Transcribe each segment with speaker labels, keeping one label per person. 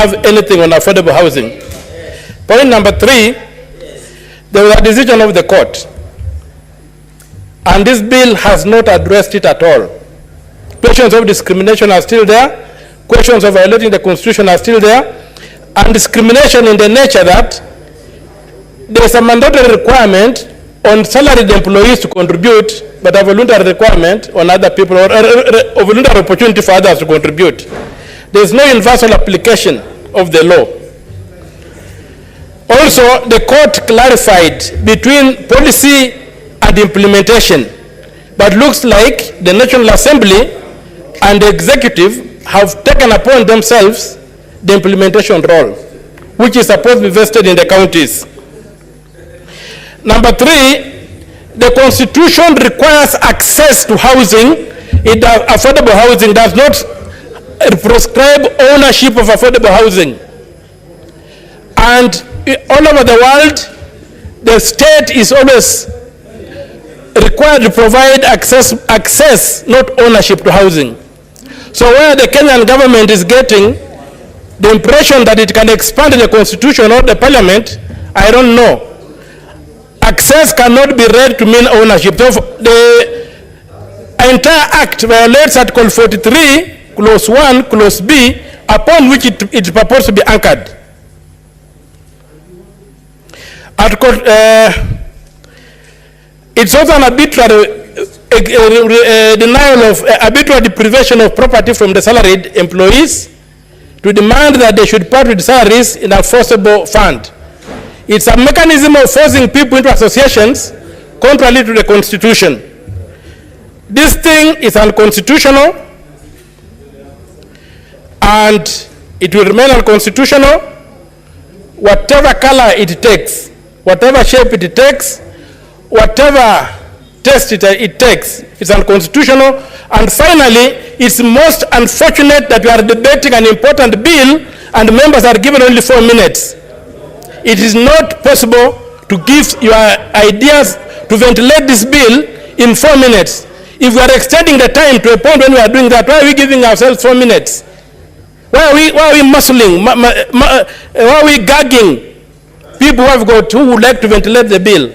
Speaker 1: have anything on affordable housing. Point number 3, there was a decision of the court, and this bill has not addressed it at all. Questions of discrimination are still there. Questions of violating the Constitution are still there. And discrimination in the nature that there is a mandatory requirement on salaried employees to contribute, but a voluntary requirement on other people, or a voluntary opportunity for others to contribute. There is no universal application of the law. Also, the court clarified between policy and implementation, but looks like the National Assembly and the executive have taken upon themselves the implementation role, which is supposed to be vested in the counties. Number 3, the Constitution requires access to housing. Affordable housing does not prescribe ownership of affordable housing. And all over the world, the state is always required to provide access, not ownership to housing. So where the Kenyan government is getting the impression that it can expand the Constitution or the Parliament, I don't know. Access cannot be read to mean ownership. So the entire act violates Article 43, Clause 1, Clause B, upon which it is proposed to be anchored. Article, it's also an arbitrary denial of arbitrary deprivation of property from the salaried employees to demand that they should part with salaries in a forcible fund. It's a mechanism of forcing people into associations contrary to the Constitution. This thing is unconstitutional, and it will remain unconstitutional whatever color it takes, whatever shape it takes, whatever test it takes. It's unconstitutional. And finally, it's most unfortunate that we are debating an important bill and members are given only 4 minutes. It is not possible to give your ideas, to ventilate this bill in 4 minutes. If we are extending the time to a point when we are doing that, why are we giving ourselves 4 minutes? Why are we muscling? Why are we gagging people who would like to ventilate the bill?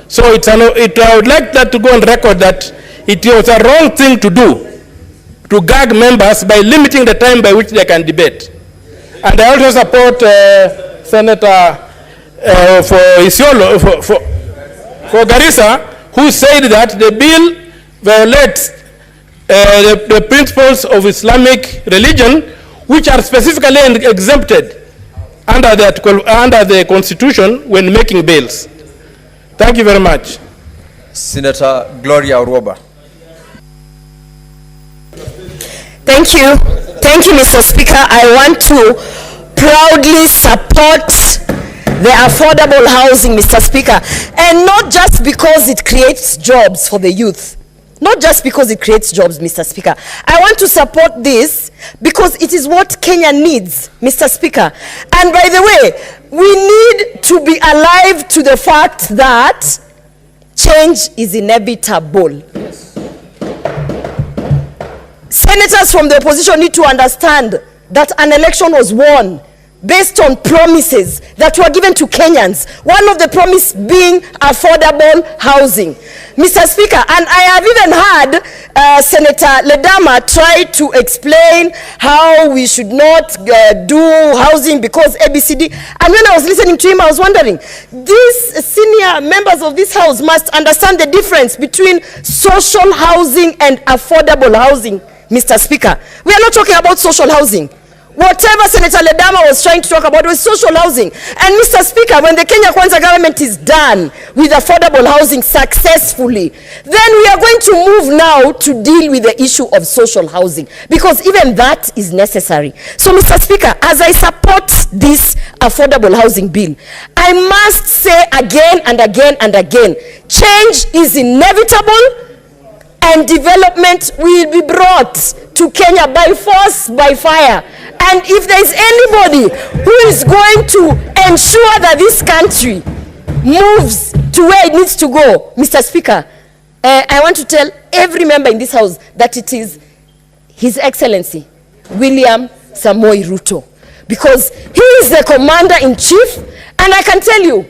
Speaker 1: So I would like that to go on record that it was a wrong thing to do, to gag members by limiting the time by which they can debate. And I also support Senator for Isiolo, for Garissa, who said that the bill violates the principles of Islamic religion, which are specifically exempted under the Constitution when making bills. Thank you very much.
Speaker 2: Senator Gloria Uroba.
Speaker 3: Thank you. Thank you, Mr. Speaker. I want to proudly support the affordable housing, Mr. Speaker. And not just because it creates jobs for the youth. Not just because it creates jobs, Mr. Speaker. I want to support this because it is what Kenya needs, Mr. Speaker. And by the way, we need to be alive to the fact that change is inevitable. Yes. Senators from the opposition need to understand that an election was won based on promises that were given to Kenyans. One of the promises being affordable housing. Mr. Speaker, and I have even heard Senator Ledama try to explain how we should not do housing because ABCD. And when I was listening to him, I was wondering, these senior members of this house must understand the difference between social housing and affordable housing, Mr. Speaker. We are not talking about social housing. Whatever Senator Ledama was trying to talk about was social housing. And Mr. Speaker, when the Kenya Kwanza government is done with affordable housing successfully, then we are going to move now to deal with the issue of social housing, because even that is necessary. So, Mr. Speaker, as I support this affordable housing bill, I must say again and again and again, change is inevitable and development will be brought to Kenya by force, by fire. And if there is anybody who is going to ensure that this country moves to where it needs to go, Mr. Speaker, I want to tell every member in this house that it is His Excellency William Samoei Ruto. because he is the commander-in-chief, and I can tell you,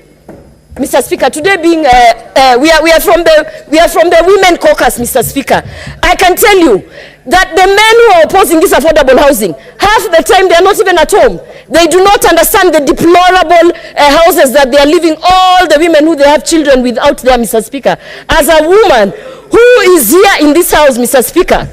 Speaker 3: Mr. Speaker, today being we are from the women caucus, Mr. Speaker. I can tell you that the men who are opposing this affordable housing, half the time they are not even at home. They do not understand the deplorable houses that they are living. All the women who they have children with out there, Mr. Speaker. As a woman who is here in this house, Mr. Speaker,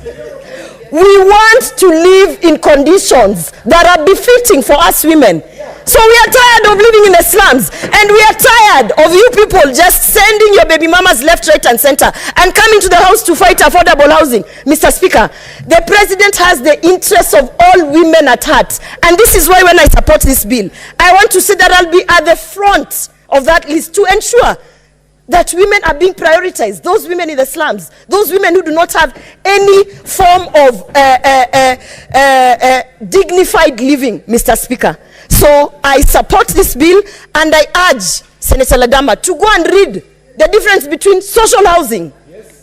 Speaker 3: we want to live in conditions that are befitting for us women. So we are tired of living in the slums, and we are tired of you people just sending your baby mamas left, right, and center and coming to the house to fight affordable housing. Mr. Speaker, the president has the interests of all women at heart, and this is why when I support this bill, I want to say that I'll be at the front of that list to ensure that women are being prioritized, those women in the slums, those women who do not have any form of dignified living, Mr. Speaker. So I support this bill, and I urge Senator Ladama to go and read the difference between social housing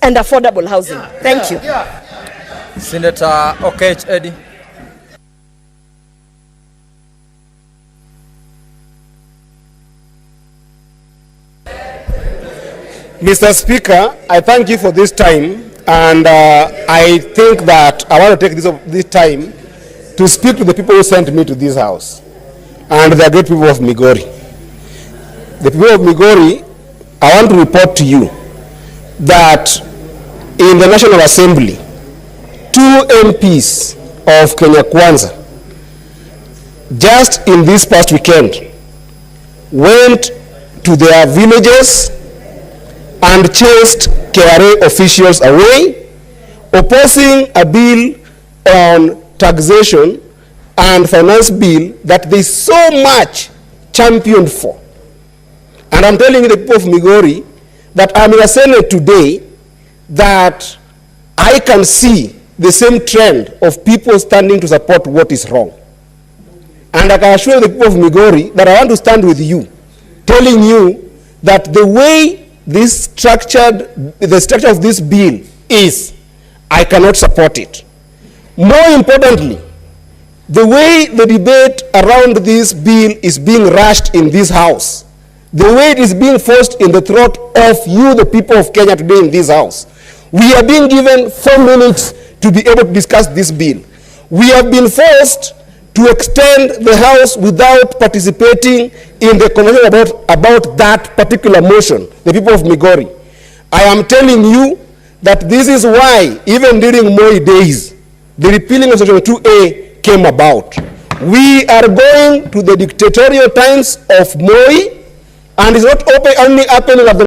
Speaker 3: and affordable housing. Thank you.
Speaker 2: Senator Okiya Eddie.
Speaker 4: Mr. Speaker, I thank you for this time, and I think that I want to take this time to speak to the people who sent me to this house, and the great people of Migori. The people of Migori, I want to report to you that in the National Assembly, 2 MPs of Kenya Kwanza, just in this past weekend, went to their villages and chased KRA officials away, opposing a bill on taxation and finance bill that they so much championed for. And I'm telling the people of Migori that I'm in a Senate today that I can see the same trend of people standing to support what is wrong. And I can assure the people of Migori that I want to stand with you, telling you that the way the structure of this bill is, I cannot support it. More importantly, the way the debate around this bill is being rushed in this house, the way it is being forced in the throat of you, the people of Kenya today in this house, we are being given 4 minutes to be able to discuss this bill. We have been forced to extend the house without participating in the conversation about that particular motion, the people of Migori. I am telling you that this is why, even during Moi days, the repealing of Section 2A came about. We are going to the dictatorial times of Moi, and it's not only happening at the